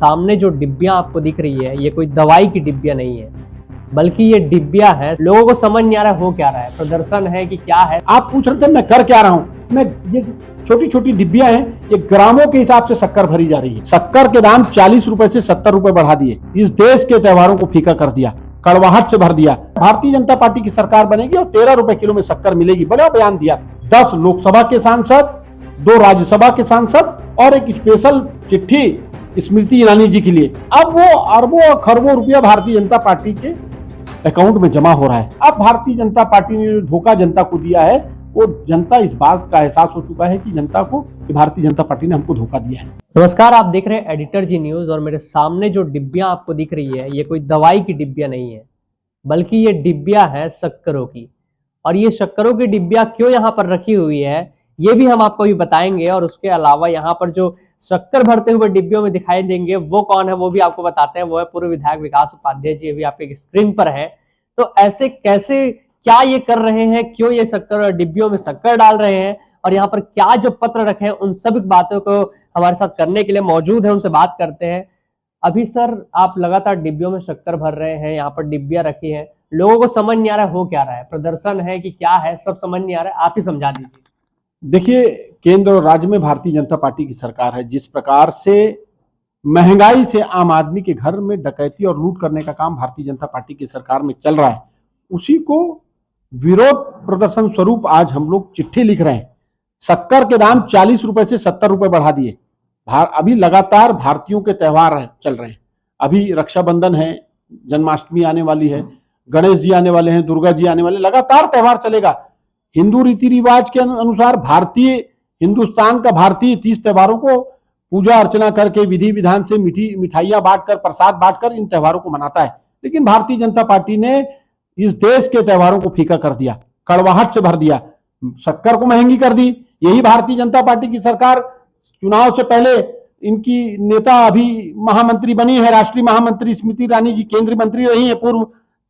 सामने जो डिब्बियां आपको दिख रही है, ये कोई दवाई की डिब्बियां नहीं है, बल्कि ये डिब्बियां है। लोगों को समझ नहीं आ रहा हो क्या रहा है, प्रदर्शन है कि क्या है। आप पूछ रहे थे मैं कर क्या रहा हूँ। मैं ये छोटी छोटी डिब्बियां हैं, ये ग्रामों के हिसाब से शक्कर भरी जा रही है। शक्कर के दाम 40 रुपए से 70 रुपए बढ़ा दिए। इस देश के त्योहारों को फीका कर दिया, कड़वाहट से भर दिया। भारतीय जनता पार्टी की सरकार बनेगी और 13 रुपए किलो में शक्कर मिलेगी, बड़ा बयान दिया था। 10 लोकसभा के सांसद, 2 राज्यसभा के सांसद और एक स्पेशल चिट्ठी स्मृति ईरानी जी के लिए। अब वो अरबों खरबों रुपया भारतीय जनता पार्टी के अकाउंट में जमा हो रहा है। अब भारतीय जनता पार्टी ने जो धोखा जनता को दिया है, वो जनता इस बात का एहसास हो चुका है कि जनता को कि भारतीय जनता पार्टी ने हमको धोखा दिया है। नमस्कार, आप देख रहे हैं एडिटर जी न्यूज और मेरे सामने जो डिब्बियां आपको दिख रही है, ये कोई दवाई की डिब्बियां नहीं है, बल्कि ये डिब्बियां है शक्करों की। और ये शक्करों की डिब्बियां क्यों यहाँ पर रखी हुई है, ये भी हम आपको भी बताएंगे। और उसके अलावा यहाँ पर जो शक्कर भरते हुए डिब्बियों में दिखाई देंगे, वो कौन है वो भी आपको बताते हैं। वो है पूर्व विधायक विकास उपाध्याय जी, अभी आपके स्क्रीन पर है। तो ऐसे कैसे, क्या ये कर रहे हैं, क्यों ये शक्कर डिब्बियों में शक्कर डाल रहे हैं, और यहाँ पर क्या जो पत्र रखे हैं, उन सभी बातों को हमारे साथ करने के लिए मौजूद है, उनसे बात करते हैं। अभी सर, आप लगातार डिब्बियों में शक्कर भर रहे हैं, यहाँ पर डिब्बियां रखी हैं, लोगों को समझ नहीं आ रहा हो क्या रहा है, प्रदर्शन है कि क्या है, सब समझ नहीं आ रहा है, आप ही समझा दीजिए। देखिए, केंद्र और राज्य में भारतीय जनता पार्टी की सरकार है। जिस प्रकार से महंगाई से आम आदमी के घर में डकैती और लूट करने का काम भारतीय जनता पार्टी की सरकार में चल रहा है, उसी को विरोध प्रदर्शन स्वरूप आज हम लोग चिट्ठी लिख रहे हैं। शक्कर के दाम 40 रुपए से 70 रुपए बढ़ा दिए। अभी लगातार भारतीयों के त्योहार चल रहे हैं। अभी रक्षाबंधन है, जन्माष्टमी आने वाली है, गणेश जी आने वाले हैं, दुर्गा जी आने वाले, लगातार त्योहार चलेगा। हिंदू रीति रिवाज के अनुसार भारतीय हिंदुस्तान का भारतीय 30 त्योहारों को पूजा अर्चना करके विधि विधान से मिठाइयां बांटकर, प्रसाद बांटकर इन त्योहारों को मनाता है। लेकिन भारतीय जनता पार्टी ने इस देश के त्योहारों को फीका कर दिया, कड़वाहट से भर दिया, शक्कर को महंगी कर दी। यही भारतीय जनता पार्टी की सरकार चुनाव से पहले, इनकी नेता अभी महामंत्री बनी है, राष्ट्रीय महामंत्री स्मृति ईरानी जी केंद्रीय मंत्री रही है पूर्व।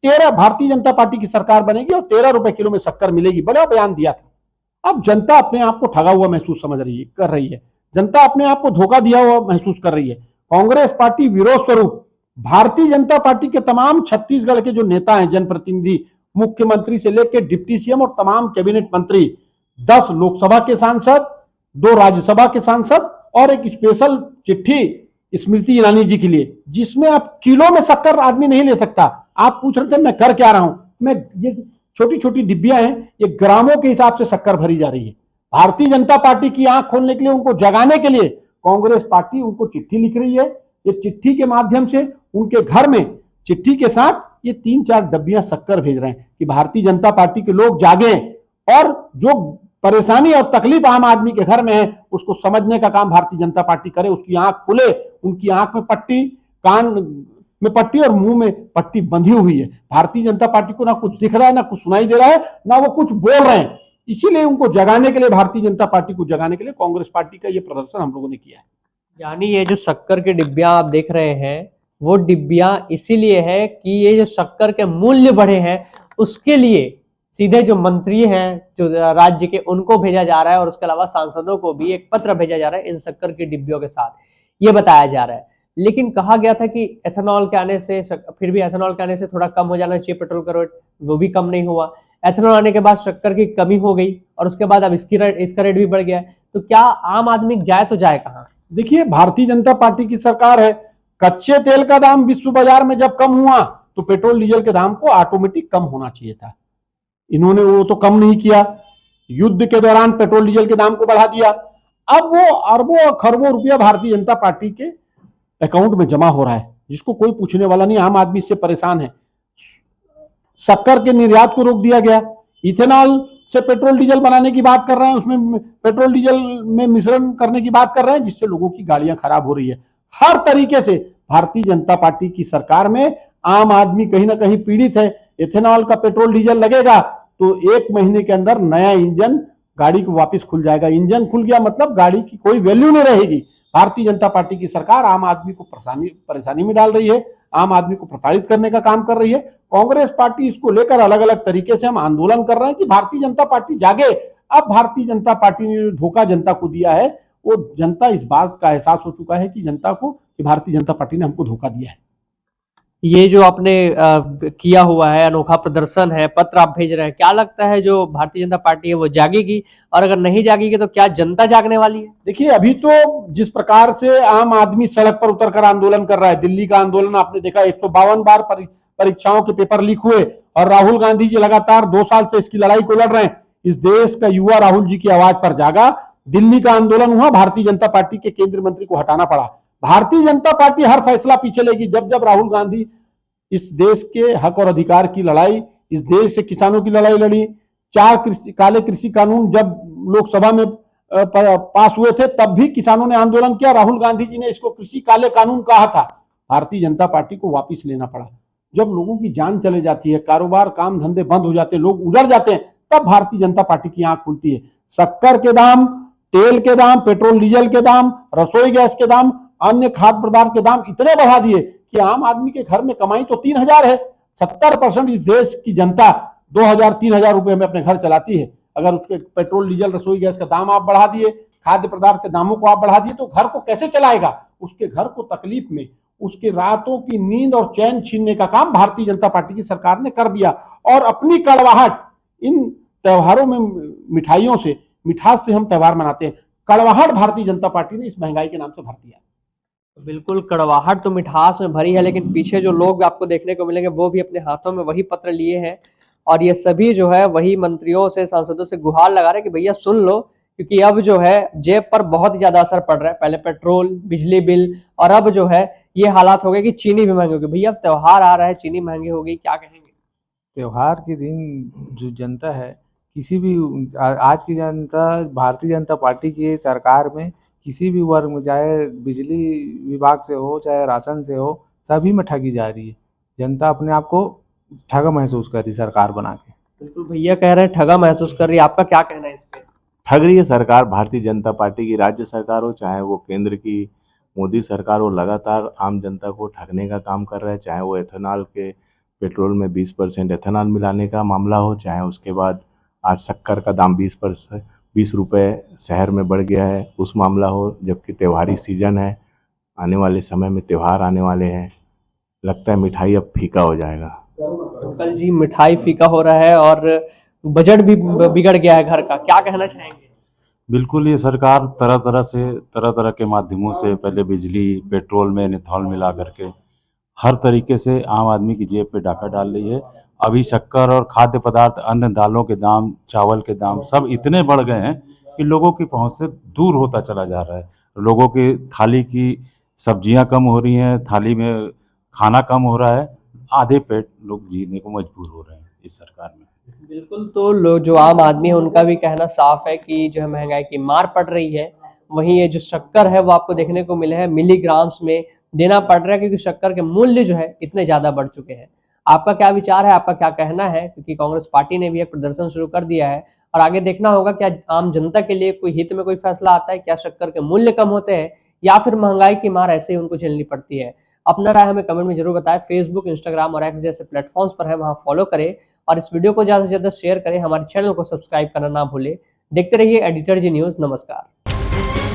13 भारतीय जनता पार्टी की सरकार बनेगी और 13 रुपए किलो में शक्कर मिलेगी, बड़ा बयान दिया था। अब जनता अपने आप को ठगा हुआ महसूस कर रही है। जनता अपने आप को धोखा दिया हुआ महसूस कर रही है। कांग्रेस पार्टी विरोध स्वरूप भारतीय जनता पार्टी के तमाम छत्तीसगढ़ के जो नेता हैं, जनप्रतिनिधि, मुख्यमंत्री से लेकर डिप्टी सीएम और तमाम कैबिनेट मंत्री, 10 लोकसभा के सांसद, 2 राज्यसभा के सांसद और एक स्पेशल चिट्ठी स्मृति ईरानी जी के लिए, जिसमें आप किलो में शक्कर आदमी नहीं ले सकता। आप पूछ रहे थे मैं कर क्या रहा हूं। मैं ये छोटी छोटी डिब्बियां हैं, ये ग्रामों के हिसाब से शक्कर भरी जा रही है। भारतीय जनता पार्टी की आंख खोलने के लिए, उनको जगाने के लिए कांग्रेस पार्टी उनको चिट्ठी लिख रही है। ये चिट्ठी के माध्यम से उनके घर में चिट्ठी के साथ ये 3-4 डब्बियां शक्कर भेज रहे हैं कि भारतीय जनता पार्टी के लोग जागे और जो परेशानी और तकलीफ आम आदमी के घर में है, उसको समझने का काम भारतीय जनता पार्टी करे। उसकी आंख खुले, उनकी आंख में पट्टी, कान में पट्टी और मुंह में पट्टी बंधी हुई है। भारतीय जनता पार्टी को ना कुछ दिख रहा है, ना कुछ सुनाई दे रहा है, ना वो कुछ बोल रहे हैं। इसीलिए उनको जगाने के लिए, भारतीय जनता पार्टी को जगाने के लिए कांग्रेस पार्टी का ये प्रदर्शन हम लोगों ने किया है। यानी ये जो शक्कर की डिब्बियां आप देख रहे हैं, वो डिब्बियां इसीलिए है कि ये जो शक्कर के मूल्य बढ़े हैं, उसके लिए सीधे जो मंत्री हैं जो राज्य के, उनको भेजा जा रहा है। और उसके अलावा सांसदों को भी एक पत्र भेजा जा रहा है इन शक्कर की डिब्बियों के साथ, ये बताया जा रहा है। लेकिन कहा गया था कि एथेनॉल के आने से, फिर भी एथेनॉल के आने से थोड़ा कम हो जाना चाहिए पेट्रोल का रेट, वो भी कम नहीं हुआ। एथेनॉल आने के बाद शक्कर की कमी हो गई और उसके बाद अब इसका रेट भी बढ़ गया है। तो क्या आम आदमी जाए तो जाए कहाँ? देखिए, भारतीय जनता पार्टी की सरकार है। कच्चे तेल का दाम विश्व बाजार में जब कम हुआ तो पेट्रोल डीजल के दाम को ऑटोमेटिक कम होना चाहिए था। इन्होंने वो तो कम नहीं किया। युद्ध के दौरान पेट्रोल डीजल के दाम को बढ़ा दिया। अब वो अरबों खरबों रुपया भारतीय जनता पार्टी के अकाउंट में जमा हो रहा है, जिसको कोई पूछने वाला नहीं। आम आदमी इससे परेशान है। शक्कर के निर्यात को रोक दिया गया। इथेनॉल से पेट्रोल डीजल बनाने की बात कर रहे हैं, उसमें पेट्रोल डीजल में मिश्रण करने की बात कर रहे हैं, जिससे लोगों की गाड़ियां खराब हो रही है। हर तरीके से भारतीय जनता पार्टी की सरकार में आम आदमी कहीं ना कहीं पीड़ित है। इथेनॉल का पेट्रोल डीजल लगेगा तो 1 महीने के अंदर नया इंजन गाड़ी को वापस खुल जाएगा। इंजन खुल गया मतलब गाड़ी की कोई वैल्यू नहीं रहेगी। भारतीय जनता पार्टी की सरकार आम आदमी को परेशानी में डाल रही है, आम आदमी को प्रताड़ित करने का काम कर रही है। कांग्रेस पार्टी इसको लेकर अलग अलग तरीके से हम आंदोलन कर रहे हैं कि भारतीय जनता पार्टी जागे। अब भारतीय जनता पार्टी ने जो धोखा जनता को दिया है, वो जनता इस बात का एहसास हो चुका है कि जनता को कि भारतीय जनता पार्टी ने हमको धोखा दिया है। ये जो आपने किया हुआ है, अनोखा प्रदर्शन है, पत्र आप भेज रहे हैं, क्या लगता है जो भारतीय जनता पार्टी है वो जागेगी? और अगर नहीं जागेगी तो क्या जनता जागने वाली है? देखिए, अभी तो जिस प्रकार से आम आदमी सड़क पर उतरकर आंदोलन कर रहा है, दिल्ली का आंदोलन आपने देखा, 152 बार परीक्षाओं के पेपर लीक हुए और राहुल गांधी जी लगातार 2 साल से इसकी लड़ाई को लड़ रहे हैं। इस देश का युवा राहुल जी की आवाज पर जागा, दिल्ली का आंदोलन हुआ, भारतीय जनता पार्टी के केंद्रीय मंत्री को हटाना पड़ा। भारतीय जनता पार्टी हर फैसला पीछे लेगी। जब जब राहुल गांधी इस देश के हक और अधिकार की लड़ाई, इस देश से किसानों की लड़ाई लड़ी, 4 काले कृषि कानून जब लोकसभा में पास हुए थे तब भी किसानों ने आंदोलन किया, राहुल गांधी जी ने इसको कृषि काले कानून कहा था। भारतीय जनता पार्टी को वापस लेना पड़ा। जब लोगों की जान चले जाती है, कारोबार काम धंधे बंद हो जाते हैं, लोग उजड़ जाते हैं, तब भारतीय जनता पार्टी की आंख खुलती है। शक्कर के दाम, तेल के दाम, पेट्रोल डीजल के दाम, रसोई गैस के दाम, अन्य खाद्य पदार्थ के दाम इतने बढ़ा दिए कि आम आदमी के घर में कमाई तो 3,000 है। 70% इस देश की जनता 2,000-3,000 रुपए में अपने घर चलाती है। अगर उसके पेट्रोल डीजल रसोई गैस का दाम आप बढ़ा दिए, खाद्य पदार्थ के दामों को आप बढ़ा दिए, तो घर को कैसे चलाएगा? उसके घर को तकलीफ में, उसके रातों की नींद और चैन छीनने का काम भारतीय जनता पार्टी की सरकार ने कर दिया। और अपनी कड़वाहट इन त्योहारों में, मिठाइयों से, मिठास से हम त्योहार मनाते हैं, कड़वाहट भारतीय जनता पार्टी ने इस महंगाई के नाम से भर दिया। बिल्कुल, कड़वाहट तो मिठास में भरी है, लेकिन पीछे जो लोग आपको देखने को मिलेंगे वो भी अपने हाथों में वही पत्र लिए हैं और ये सभी जो है वही मंत्रियों से, सांसदों से गुहार लगा रहे हैं कि भैया सुन लो, क्योंकि अब जो है जेब पर बहुत ही ज्यादा असर पड़ रहा है। पहले पेट्रोल, बिजली बिल और अब जो है ये हालात हो गए कि चीनी भी महंगी हो गई। भैया अब त्योहार आ रहा है, चीनी महंगी हो गई, क्या कहेंगे? त्योहार के दिन जो जनता है, किसी भी आज की जनता भारतीय जनता पार्टी की सरकार में किसी भी वर्ग में, चाहे बिजली विभाग से हो, चाहे राशन से हो, सभी में ठगी जा रही है। जनता अपने आप को ठगा महसूस कर रही सरकार बना के। बिल्कुल, भैया कह रहे हैं ठगा महसूस कर रही है, आपका क्या कहना है इस पे? ठग रही है सरकार, भारतीय जनता पार्टी की राज्य सरकार हो चाहे वो केंद्र की मोदी सरकार हो, लगातार आम जनता को ठगने का काम कर रहा है। चाहे वो एथेनॉल के पेट्रोल में 20% एथेनॉल मिलाने का मामला हो, चाहे उसके बाद आज शक्कर का दाम 20 रुपये शहर में बढ़ गया है उस मामला हो, जबकि त्योहारी सीजन है, आने वाले समय में त्यौहार आने वाले हैं। लगता है मिठाई अब फीका हो जाएगा। कल जी मिठाई फीका हो रहा है और बजट भी बिगड़ गया है घर का, क्या कहना चाहेंगे? बिल्कुल, ये सरकार तरह तरह के माध्यमों से पहले बिजली, पेट्रोल में एथेनॉल मिला करके हर तरीके से आम आदमी की जेब पे डाका डाल रही है। अभी शक्कर और खाद्य पदार्थ, अन्य दालों के दाम, चावल के दाम सब इतने बढ़ गए हैं कि लोगों की पहुंच से दूर होता चला जा रहा है। लोगों की थाली की सब्जियां कम हो रही हैं, थाली में खाना कम हो रहा है, आधे पेट लोग जीने को मजबूर हो रहे हैं इस सरकार में। बिल्कुल, तो लोग जो आम आदमी है उनका भी कहना साफ है कि जो है महंगाई की मार पड़ रही है। वहीं ये जो शक्कर है वो आपको देखने को मिले है मिलीग्राम्स में देना पड़ रहा है, क्योंकि शक्कर के मूल्य जो है इतने ज्यादा बढ़ चुके हैं। आपका क्या विचार है, आपका क्या कहना है? क्योंकि कांग्रेस पार्टी ने भी एक प्रदर्शन शुरू कर दिया है और आगे देखना होगा क्या आम जनता के लिए कोई हित में कोई फैसला आता है, क्या शक्कर के मूल्य कम होते हैं या फिर महंगाई की मार ऐसे ही उनको झेलनी पड़ती है। अपना राय हमें कमेंट में जरूर बताएं। फेसबुक, इंस्टाग्राम और एक्स जैसे प्लेटफॉर्म्स पर है, वहां फॉलो करें और इस वीडियो को ज्यादा से ज्यादा शेयर करें। हमारे चैनल को सब्सक्राइब करना ना भूलें। देखते रहिए एडिटर जी न्यूज। नमस्कार।